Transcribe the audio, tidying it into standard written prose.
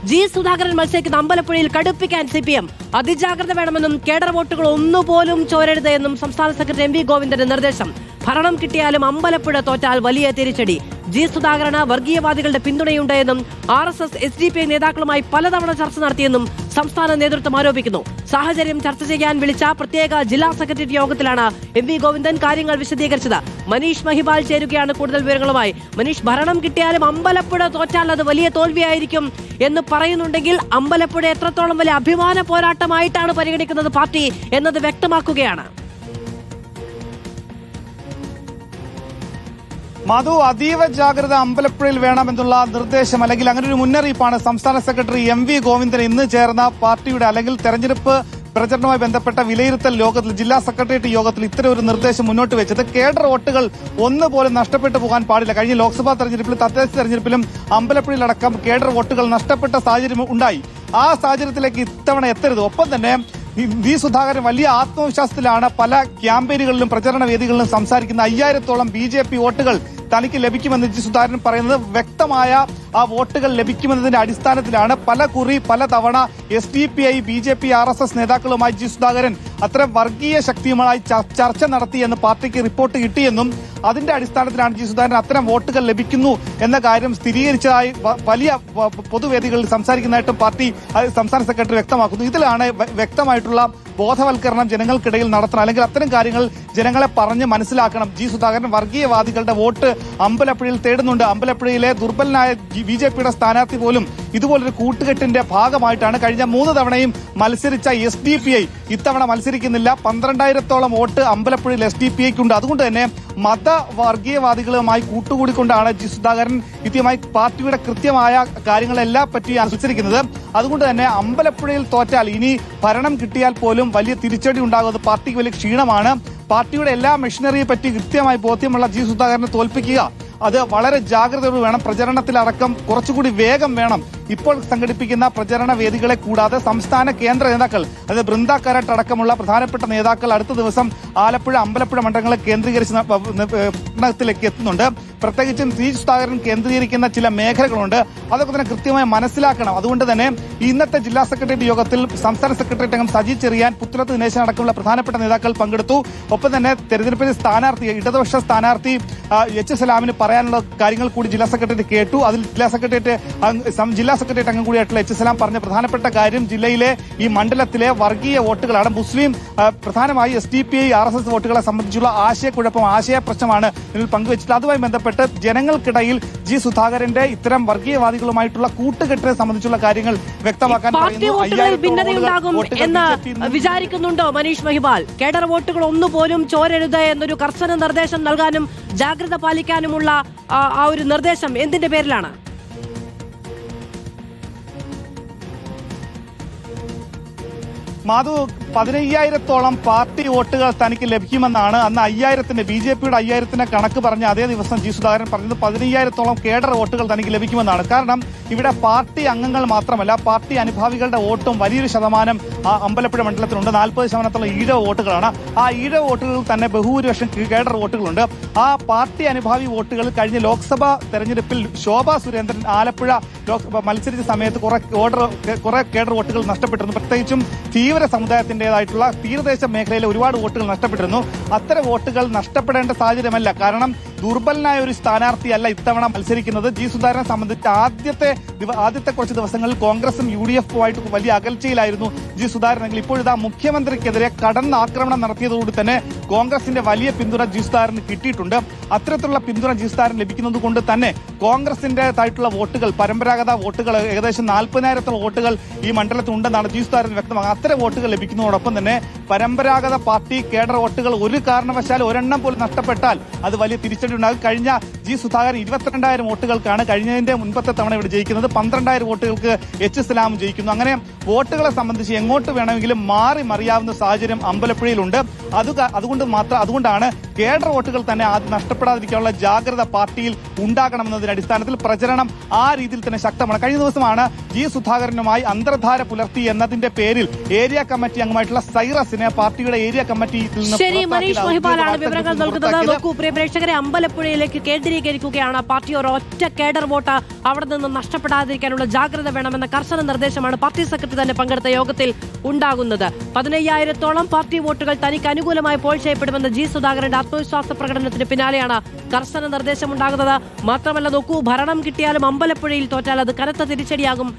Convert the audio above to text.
G Sudhakaran മത്സരിക്കുന്ന അമ്പലപ്പുഴയിൽ കടുപ്പിക്കാൻ CPM. അതിജാഗ്രത വേണമെന്നും cadre വോട്ടുകൾ ഒന്നുപോലും ചോരരുത് എന്നും സംസ്ഥാന സെക്രട്ടറി MV ഗോവിന്ദന്റെ നിർദ്ദേശം. ഭരണം കിട്ടിയാലും അമ്പലപ്പുഴ തോറ്റാൽ വലിയ തിരിച്ചടി. ജി സുധാകരന് വർഗീയവാദികളുടെ പിന്തുണയുണ്ട് എന്നും RSS SDPI നേതാക്കളുമായി പലതവണ ചർച്ച നടത്തിയെന്നും സംസ്ഥാന നേതൃത്വം ആരോപിക്കുന്നു. സാഹചര്യം ചർച്ച ചെയ്യാൻ വിളിച്ച പ്രത്യേക ജില്ലാ സെക്രട്ടേറിയറ്റ് യോഗത്തിലാണ് MV ഗോവിന്ദൻ കാര്യങ്ങൾ വിശദീകരിച്ചത്. മനീഷ് മഹിപാൽ ചേരുകയാണ് കൂടുതൽ വിവരങ്ങളുമായി. മനീഷ്, ഭരണം കിട്ടിയാലും അമ്പലപ്പുഴ തോറ്റാൽ അത് വലിയ തോൽവിയായിരിക്കും എന്ന് പറയുന്നുണ്ടെങ്കിൽ അമ്പലപ്പുഴ എത്രത്തോളം വലിയ അഭിമാന പോരാട്ടമായിട്ടാണ് പരിഗണിക്കുന്നത് പാർട്ടി എന്നത് വ്യക്തമാക്കുകയാണ്. മധു, അതീവ ജാഗ്രത അമ്പലപ്പുഴയിൽ വേണമെന്നുള്ള നിർദ്ദേശം അല്ലെങ്കിൽ അങ്ങനെ ഒരു മുന്നറിയിപ്പാണ് സംസ്ഥാന സെക്രട്ടറി MV ഗോവിന്ദൻ ഇന്ന് ചേർന്ന പാർട്ടിയുടെ അല്ലെങ്കിൽ തെരഞ്ഞെടുപ്പ് പ്രചരണവുമായി ബന്ധപ്പെട്ട വിലയിരുത്തൽ യോഗത്തിൽ, ജില്ലാ സെക്രട്ടേറിയറ്റ് യോഗത്തിൽ ഇത്തരം ഒരു നിർദ്ദേശം മുന്നോട്ട് വെച്ചത്. കേഡർ വോട്ടുകൾ ഒന്നുപോലും നഷ്ടപ്പെട്ടു പോകാൻ പാടില്ല. കഴിഞ്ഞ ലോക്സഭാ തെരഞ്ഞെടുപ്പിലും തദ്ദേശ തെരഞ്ഞെടുപ്പിലും അമ്പലപ്പുഴയിലടക്കം കേഡർ വോട്ടുകൾ നഷ്ടപ്പെട്ട സാഹചര്യം ഉണ്ടായി. ആ സാഹചര്യത്തിലേക്ക് ഇത്തവണ എത്തരുത്. ഒപ്പം തന്നെ വി സുധാകരൻ വലിയ ആത്മവിശ്വാസത്തിലാണ് പല ക്യാമ്പയിനുകളിലും പ്രചരണ വേദികളിലും സംസാരിക്കുന്ന 5000-ഓളം BJP വോട്ടുകൾ തനിക്ക് ലഭിക്കുമെന്ന് ജി സുധാകരൻ പറയുന്നത്. വ്യക്തമായ ആ വോട്ടുകൾ ലഭിക്കുമെന്നതിന്റെ അടിസ്ഥാനത്തിലാണ് പല കുറി പല തവണ SDPI BJP RSS നേതാക്കളുമായി ജി സുധാകരൻ അത്തരം വർഗീയ ശക്തിയുമായി ചർച്ച നടത്തിയെന്ന് പാർട്ടിക്ക് റിപ്പോർട്ട് കിട്ടിയെന്നും അതിന്റെ അടിസ്ഥാനത്തിലാണ് ജി സുധാകരൻ അത്തരം വോട്ടുകൾ ലഭിക്കുന്നു എന്ന കാര്യം സ്ഥിരീകരിച്ചതായി വലിയ പൊതുവേദികളിൽ സംസാരിക്കുന്നതായിട്ടും പാർട്ടി സംസ്ഥാന സെക്രട്ടറി വ്യക്തമാക്കുന്നു. ഇതിലാണ് വ്യക്തമായിട്ടുള്ള ബോധവൽക്കരണം ജനങ്ങൾക്കിടയിൽ നടത്തണം, അല്ലെങ്കിൽ അത്തരം കാര്യങ്ങൾ ജനങ്ങളെ പറഞ്ഞ് മനസ്സിലാക്കണം. ജി സുധാകരൻ വർഗീയവാദികളുടെ വോട്ട് അമ്പലപ്പുഴയിൽ തേടുന്നുണ്ട്. അമ്പലപ്പുഴയിലെ ദുർബലനായ BJPയുടെ സ്ഥാനാർത്ഥി പോലും ഇതുപോലൊരു കൂട്ടുകെട്ടിന്റെ ഭാഗമായിട്ടാണ് കഴിഞ്ഞ 3 തവണയും മത്സരിച്ച SDPI ഇത്തവണ മത്സരിക്കുന്നില്ല. 12,000-ഓളം വോട്ട് അമ്പലപ്പുഴയിൽ SDPIക്കുണ്ട്. അതുകൊണ്ട് തന്നെ മതവർഗീയവാദികളുമായി കൂട്ടുകൂടിക്കൊണ്ടാണ് ജി സുധാകരൻ ഇതുമായി പാർട്ടിയുടെ കൃത്യമായ കാര്യങ്ങളെല്ലാം പറ്റി അനുസരിക്കുന്നത്. അതുകൊണ്ട് തന്നെ അമ്പലപ്പുഴയിൽ തോറ്റാൽ ഇനി ഭരണം കിട്ടിയാൽ പോലും വലിയ തിരിച്ചടി ഉണ്ടാകുന്നത് പാർട്ടിക്ക് വലിയ ക്ഷീണമാണ്. പാർട്ടിയുടെ എല്ലാ മെഷീനറിയെ പറ്റി കൃത്യമായി ബോധ്യമുള്ള ജി സുധാകരനെ തോൽപ്പിക്കുക അത് വളരെ ജാഗ്രതയോട് വേണം. പ്രചരണത്തിലടക്കം കുറച്ചുകൂടി വേഗം വേണം. ഇപ്പോൾ സംഘടിപ്പിക്കുന്ന പ്രചരണ വേദികളെ കൂടാതെ സംസ്ഥാന കേന്ദ്ര നേതാക്കൾ, അതായത് ബൃന്ദ കാരാട്ട് അടക്കമുള്ള പ്രധാനപ്പെട്ട നേതാക്കൾ അടുത്ത ദിവസം ആലപ്പുഴ അമ്പലപ്പുഴ മണ്ഡലങ്ങളെ കേന്ദ്രീകരിച്ചിലേക്ക് എത്തുന്നുണ്ട്. പ്രത്യേകിച്ചും ജി സുധാകരൻ കേന്ദ്രീകരിക്കുന്ന ചില മേഖലകളുണ്ട്. അതൊക്കെ തന്നെ കൃത്യമായി മനസ്സിലാക്കണം. അതുകൊണ്ട് തന്നെ ഇന്നത്തെ ജില്ലാ സെക്രട്ടേറിയറ്റ് യോഗത്തിൽ സംസ്ഥാന സെക്രട്ടേറിയറ്റ് അംഗം സജി ചെറിയാൻ, പുത്തുലത്ത് ദിനേശൻ അടക്കമുള്ള പ്രധാനപ്പെട്ട നേതാക്കൾ പങ്കെടുത്തു. ഒപ്പം തന്നെ തെരഞ്ഞെടുപ്പിൽ സ്ഥാനാർത്ഥി ഇടതുപക്ഷ സ്ഥാനാർത്ഥി H. സലാമിന് പറയാനുള്ള കാര്യങ്ങൾ കൂടി ജില്ലാ സെക്രട്ടേറിയറ്റ് കേട്ടു. അതിൽ ജില്ലാ സെക്രട്ടേറിയറ്റ് അംഗം കൂടിയായിട്ടുള്ള H. സലാം പറഞ്ഞ പ്രധാനപ്പെട്ട കാര്യം ജില്ലയിലെ ഈ മണ്ഡലത്തിലെ വർഗീയ വോട്ടുകളാണ്. മുസ്ലിം പ്രധാനമായി SDPI RSS വോട്ടുകളെ സംബന്ധിച്ചുള്ള ആശയക്കുഴപ്പം, ആശയ പ്രശ്നമാണ് ഇതിൽ പങ്കുവച്ചിട്ടുള്ളത്. അതുമായി ബന്ധപ്പെട്ട് ജനങ്ങൾക്കിടയിൽ ജി സുധാകരന്റെ ഇത്തരം വർഗീയവാദികളുമായിട്ടുള്ള കൂട്ടുകെട്ടിനെ സംബന്ധിച്ചുള്ള കാര്യങ്ങൾ വ്യക്തമാക്കാൻ എന്ന് വിചാരിക്കുന്നുണ്ടോ മനീഷ് മഹിപാൽ? കേഡർ വോട്ടുകൾ ഒന്നുപോലും ചോരരുത് എന്നൊരു കർശന നിർദ്ദേശം നൽകാനും ജാഗ്രത പാലിക്കാനുമുള്ള ആ ഒരു നിർദ്ദേശം എന്തിന്റെ പേരിലാണ്? മാധു, 15,000-ഓളം പാർട്ടി വോട്ടുകൾ തനിക്ക് ലഭിക്കുമെന്നാണ് അന്ന് 5,000-ന്റെ BJPയുടെ 5,000-ന്റെ കണക്ക് പറഞ്ഞ അതേ ദിവസം ജി സുധാകരൻ പറഞ്ഞത് 15,000-ഓളം കേഡർ വോട്ടുകൾ തനിക്ക് ലഭിക്കുമെന്നാണ്. കാരണം ഇവിടെ പാർട്ടി അംഗങ്ങൾ മാത്രമല്ല, പാർട്ടി അനുഭാവികളുടെ വോട്ടും വലിയൊരു ശതമാനം അമ്പലപ്പുഴ മണ്ഡലത്തിലുണ്ട്. 40% ഈഴവ വോട്ടുകളാണ്. ആ ഈഴവ വോട്ടുകളിൽ തന്നെ ബഹുഭൂരിപക്ഷം കേഡർ വോട്ടുകളുണ്ട്. ആ പാർട്ടി അനുഭാവി വോട്ടുകൾ കഴിഞ്ഞ ലോക്സഭാ തെരഞ്ഞെടുപ്പിൽ ശോഭാ സുരേന്ദ്രൻ ആലപ്പുഴ മത്സരിച്ച സമയത്ത് കുറെ കേഡർ വോട്ടുകൾ നഷ്ടപ്പെട്ടിരുന്നു. പ്രത്യേകിച്ചും തീവ്ര സമുദായത്തിന്റേതായിട്ടുള്ള തീരദേശ മേഖലയിലെ ഒരുപാട് വോട്ടുകൾ നഷ്ടപ്പെട്ടിരുന്നു. അത്തരം വോട്ടുകൾ നഷ്ടപ്പെടേണ്ട സാഹചര്യമല്ല. കാരണം ദുർബലനായ ഒരു സ്ഥാനാർത്ഥിയല്ല ഇത്തവണ മത്സരിക്കുന്നത്. ജി സുധാകരനെ സംബന്ധിച്ച് ആദ്യത്തെ കുറച്ച് ദിവസങ്ങളിൽ കോൺഗ്രസും UDF-ഉമായിട്ട് വലിയ അകൽച്ചയിലായിരുന്നു ജി സുധാകരനെങ്കിൽ ഇപ്പോഴിതാ മുഖ്യമന്ത്രിക്കെതിരെ കടന്നാക്രമണം നടത്തിയതോടുകൂടി തന്നെ കോൺഗ്രസിന്റെ വലിയ പിന്തുണ ജി സുധാകരന് കിട്ടിയിട്ടുണ്ട്. അത്തരത്തിലുള്ള പിന്തുണ ജി സുധാകരൻ ലഭിക്കുന്നത് കൊണ്ട് തന്നെ കോൺഗ്രസിന്റേതായിട്ടുള്ള വോട്ടുകൾ, പരമ്പരാഗത വോട്ടുകൾ ഏകദേശം 40,000 വോട്ടുകൾ ഈ മണ്ഡലത്തിൽ ഉണ്ടെന്നാണ് ജി സുധാകരൻ വ്യക്തമാക്കുന്നത്. അത്തരം വോട്ടുകൾ ലഭിക്കുന്നതോടൊപ്പം തന്നെ പരമ്പരാഗത പാർട്ടി കേഡർ വോട്ടുകൾ ഒരു കാരണവശാൽ ഒരെണ്ണം പോലും നഷ്ടപ്പെട്ടാൽ അത് വലിയ തിരിച്ചടി ഉണ്ടാകും. കഴിഞ്ഞ ജി സുധാകരൻ 22,000 വോട്ടുകൾക്കാണ് കഴിഞ്ഞതിന്റെ മുൻപത്തെ തവണ ഇവിടെ ജയിക്കുന്നത്. 12,000 വോട്ടുകൾക്ക് H. സലാം ജയിക്കുന്നു. അങ്ങനെ വോട്ടുകളെ സംബന്ധിച്ച് എങ്ങോട്ട് വേണമെങ്കിലും മാറി മറിയാവുന്ന സാഹചര്യം അമ്പലപ്പുഴയിലുണ്ട്. അതുകൊണ്ടാണ് കേഡർ വോട്ടുകൾ തന്നെ നഷ്ടപ്പെടാതിരിക്കാനുള്ള ജാഗ്രത പാർട്ടിയിൽ ഉണ്ടാകണമെന്നതിന്റെ അടിസ്ഥാനത്തിൽ പ്രചരണം ആ രീതിയിൽ തന്നെ ശക്തമാണ്. കഴിഞ്ഞ ദിവസമാണ് ജി സുധാകരനുമായി അന്തർധാര പുലർത്തി എന്നതിന്റെ പേരിൽ ഏരിയ കമ്മിറ്റി അംഗമായിട്ടുള്ള സൈറസിനെ പാർട്ടിയുടെ ഏരിയ കമ്മിറ്റിയിൽ നിന്ന് ശരി, മനീഷ് മഹിപാലാണ് വിവരങ്ങൾ നൽകുന്നത്. നോക്കൂ പ്രിയ പ്രേക്ഷകരെ, അമ്പലപ്പുഴയിലേക്ക് കേന്ദ്രീകരിക്കുകയാണ് പാർട്ടി. ഒരൊറ്റ കേഡർ വോട്ട് അവിടെ നിന്ന് നഷ്ടപ്പെടാതിരിക്കാനുള്ള ജാഗ്രത വേണമെന്ന കർശന നിർദ്ദേശമാണ് പാർട്ടി സെക്രട്ടറി തന്നെ പങ്കെടുത്ത യോഗത്തിൽ ഉണ്ടാകുന്നത്. 15,000-ഓളം പാർട്ടി വോട്ടുകൾ തനിക്ക് അനുകൂലമായി പോൾ ചെയ്യപ്പെടുമെന്ന ജി സുധാകരന്റെ ആത്മവിശ്വാസ പ്രകടനത്തിന് പിന്നാലെയാണ് കർശന നിർദ്ദേശമുണ്ടാകുന്നത്. മാത്രമല്ല നോക്കൂ, ഭരണം കിട്ടിയാലും അമ്പലപ്പുഴയിൽ തോറ്റാൽ അത് കനത്ത തിരിച്ചടിയാകും